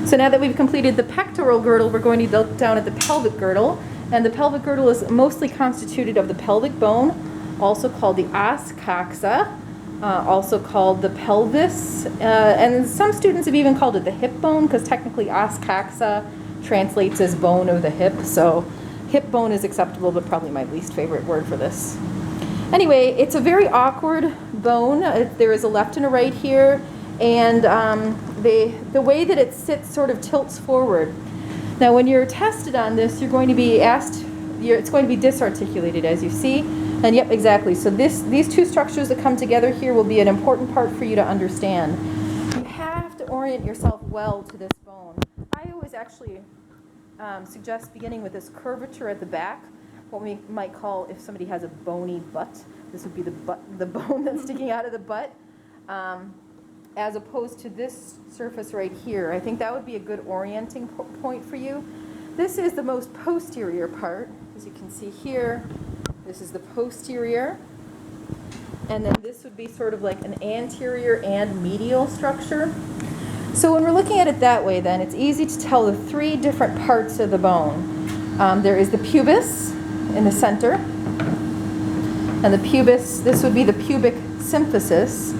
So now that we've completed the pectoral girdle, we're going to look down at the pelvic girdle. And the pelvic girdle is mostly constituted of the pelvic bone, also called the os coxa, also called the pelvis. And some students have even called it the hip bone, because technically os coxa translates as bone of the hip. So hip bone is acceptable, but probably my least favorite word for this. Anyway, it's a very awkward bone. There is a left and a right here, and the way that it sits sort of tilts forward. Now, when you're tested on this, you're going to be asked, it's going to be disarticulated, as you see. And yep, exactly. So these two structures that come together here will be an important part for you to understand. You have to orient yourself well to this bone. I always actually suggest beginning with this curvature at the back, what we might call, if somebody has a bony butt, this would be the bone that's sticking out of the butt, as opposed to this surface right here. I think that would be a good orienting point for you. This is the most posterior part, as you can see here. This is the posterior, and then this would be sort of like an anterior and medial structure. So when we're looking at it that way, then it's easy to tell the three different parts of the bone. There is the pubis in the center, and the pubis, this would be the pubic symphysis,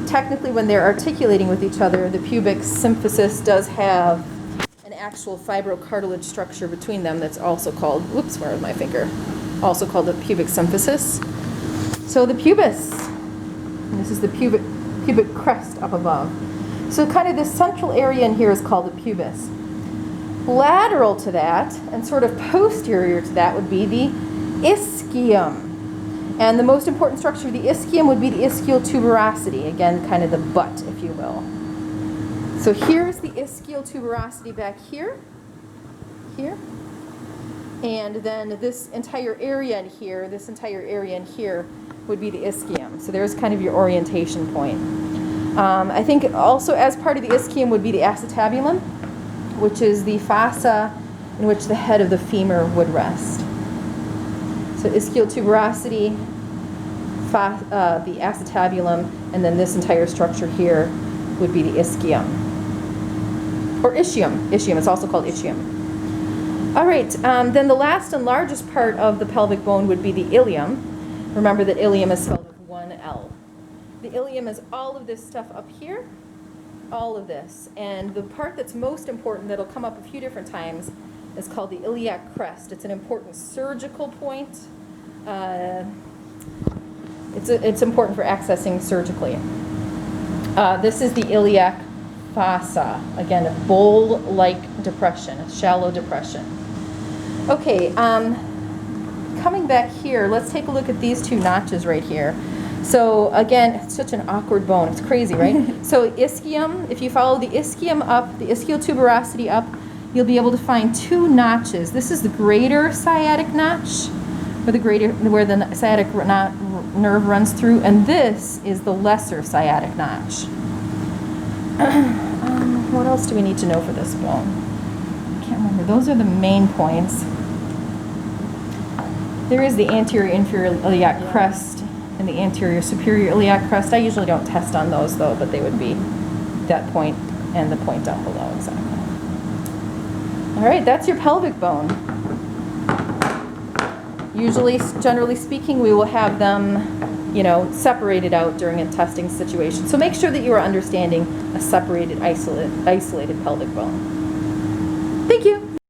technically when they're articulating with each other, the pubic symphysis does have an actual fibrocartilage structure between them that's also called, whoops, where is my finger? Also called the pubic symphysis. So the pubis, and this is the pubic crest up above. So kind of this central area in here is called the pubis. Lateral to that, and sort of posterior to that, would be the ischium. And the most important structure of the ischium would be the ischial tuberosity, again, kind of the butt, if you will. So here's the ischial tuberosity back here, and then this entire area in here, would be the ischium. So there's kind of your orientation point. I think also as part of the ischium would be the acetabulum, which is the fossa in which the head of the femur would rest. So ischial tuberosity, the acetabulum, and then this entire structure here would be the ischium. Or ischium. Ischium, it's also called ischium. All right, then the last and largest part of the pelvic bone would be the ilium. Remember that ilium is spelled with one L. The ilium is all of this stuff up here, all of this. And the part that's most important, that'll come up a few different times, is called the iliac crest. It's an important surgical point. It's important for accessing surgically. This is the iliac fossa. Again, a bowl-like depression, a shallow depression. Okay, coming back here, let's take a look at these two notches right here. So again, it's such an awkward bone. It's crazy, right? So ischium, if you follow the ischium up, the ischial tuberosity up, you'll be able to find two notches. This is the greater sciatic notch, where the sciatic nerve runs through, and this is the lesser sciatic notch. What else do we need to know for this bone? I can't remember. Those are the main points. There is the anterior inferior iliac crest and the anterior superior iliac crest. I usually don't test on those though, but they would be that point and the point down below, exactly. All right, that's your pelvic bone. Usually, generally speaking, we will have them, separated out during a testing situation. So make sure that you are understanding a separated, isolated pelvic bone.